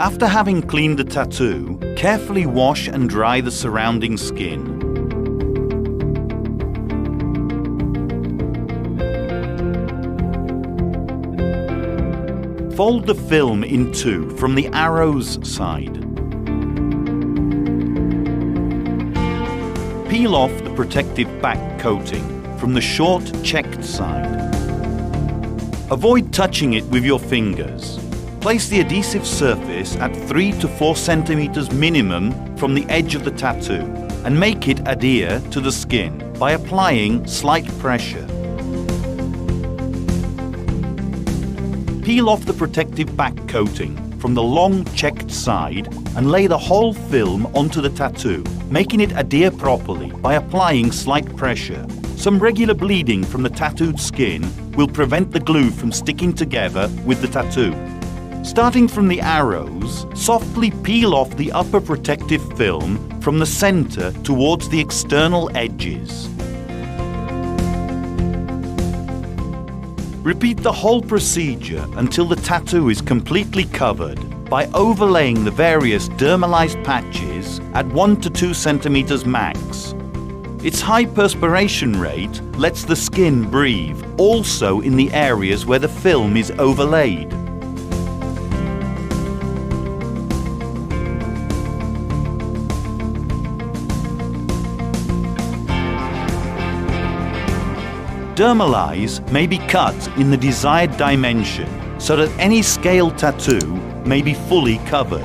After having cleaned the tattoo, carefully wash and dry the surrounding skin. Fold the film in two from the arrow's side. Peel off the protective back coating from the short checked side. Avoid touching it with your fingers. Place the adhesive surface at 3 to 4 centimeters minimum from the edge of the tattoo and make it adhere to the skin by applying slight pressure. Peel off the protective back coating from the long checked side and lay the whole film onto the tattoo, making it adhere properly by applying slight pressure. Some regular bleeding from the tattooed skin will prevent the glue from sticking together with the tattoo. Starting from the arrows, softly peel off the upper protective film from the center towards the external edges. Repeat the whole procedure until the tattoo is completely covered by overlaying the various dermalized patches at 1 to 2 centimeters max. Its high perspiration rate lets the skin breathe, also in the areas where the film is overlaid. Dermalize may be cut in the desired dimension so that any scaled tattoo may be fully covered.